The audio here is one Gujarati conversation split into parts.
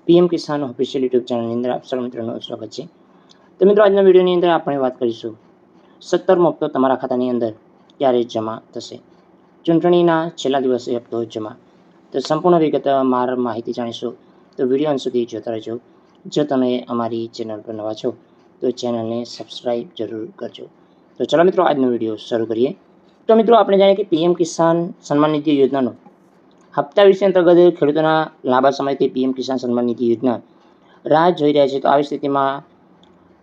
પીએમ કિસાન ઓફિશિયલ યુટ્યુબ ચેનલની અંદર આપ સર્વ મિત્રોનું સ્વાગત છે। તો મિત્રો આજના વિડીયોની અંદર આપણે વાત કરીશું 17મો હપ્તો તમારા ખાતાની અંદર ક્યારે જમા થશે। ચૂંટણીના છેલ્લા દિવસે હપ્તો જમા। તો સંપૂર્ણ વિગતવાર માહિતી જાણીશું, તો વિડીયો અંત સુધી જોતા રહેજો। જો તમે અમારી ચેનલ પર નવા છો તો ચેનલને સબસ્ક્રાઈબ જરૂર કરજો। તો ચાલો મિત્રો આજનો વિડીયો શરૂ કરીએ। તો મિત્રો આપણે જાણીએ કે પીએમ કિસાન સન્માન નિધિ યોજનાનો હપ્તા વિશે અંતર્ગત ખેડૂતોના લાંબા સમયથી પીએમ કિસાન સન્માન નિધિ યોજના રાહ જોઈ રહ્યા છે। તો આવી સ્થિતિમાં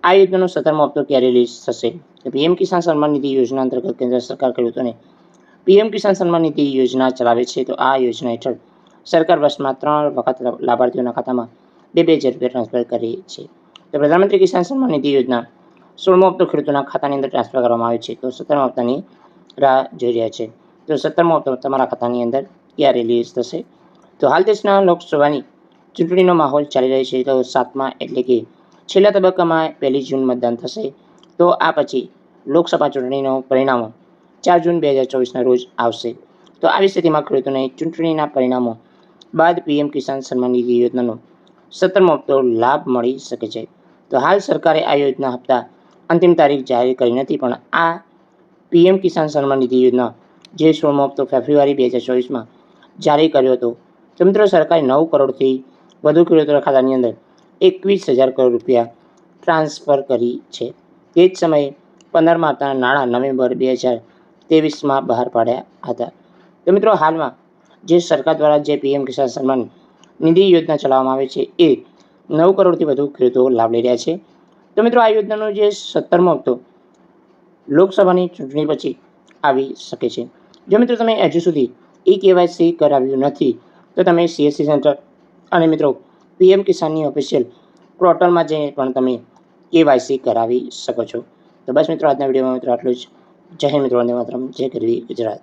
આ યોજનાનો 17મો હપ્તો ક્યારે રિલીઝ થશે? તો પીએમ કિસાન સન્માન નિધિ યોજના અંતર્ગત કેન્દ્ર સરકાર ખેડૂતોને પીએમ કિસાન સન્માન નિધિ યોજના ચલાવે છે। તો આ યોજના હેઠળ સરકાર વર્ષમાં 3 વખત લાભાર્થીઓના ખાતામાં 2,000 રૂપિયા ટ્રાન્સફર કરે છે। તો પ્રધાનમંત્રી કિસાન સન્માન નિધિ યોજના 16મો હપ્તો ખેડૂતોના ખાતાની અંદર ટ્રાન્સફર કરવામાં આવે છે। તો 17મા હપ્તાની રાહ જોઈ રહ્યા છે। તો 17મો હપ્તો તમારા ખાતાની અંદર ક્યારે રિલીઝ થશે? તો હાલ દેશના લોકસભાની ચૂંટણીનો માહોલ ચાલી રહ્યો છે। તો 7મા એટલે કે છેલ્લા તબક્કામાં 1 જૂન મતદાન થશે। તો આ પછી લોકસભા ચૂંટણીનું પરિણામો 4 જૂન 2024ના રોજ આવશે। તો આવી સ્થિતિમાં ખેડૂતોને ચૂંટણીના પરિણામો બાદ પીએમ કિસાન સન્માન નિધિ યોજનાનો 17મો હપ્તો લાભ મળી શકે છે। તો હાલ સરકારે આ યોજના હપ્તા અંતિમ તારીખ જાહેર કરી નથી, પણ આ પીએમ કિસાન સન્માન નિધિ યોજના જે 16મો હપ્તો ફેબ્રુઆરી 2024માં જારી કર્યો હતો। તો મિત્રો સરકારે 9 કરોડથી વધુ ખેડૂતોના ખાતાની અંદર 21,000 કરોડ રૂપિયા ટ્રાન્સફર કરી છે। તે જ સમયે 15મા હપ્તાના નાણાં નવેમ્બર 2023માં બહાર પાડ્યા હતા। તો મિત્રો હાલમાં જે સરકાર દ્વારા જે પીએમ કિસાન સન્માન નિધિ યોજના ચલાવવામાં આવે છે એ 9 કરોડથી વધુ ખેડૂતો લાભ લઈ રહ્યા છે। તો મિત્રો આ યોજનાનો જે 17મો હપ્તો લોકસભાની ચૂંટણી પછી આવી શકે છે। જો મિત્રો તમે હજુ સુધી KYC કરાવ્યું નથી તો તમે CSC સેન્ટર અને મિત્રો પીએમ કિસાનની ઓફિશિયલ પોર્ટલમાં જઈને પણ તમે KYC કરાવી શકો છો। તો બસ મિત્રો આજના વિડીયોમાં મિત્રો આટલું જ। જય હિન્દ મિત્રો, વંદે માતરમ, જય ગરવી ગુજરાત।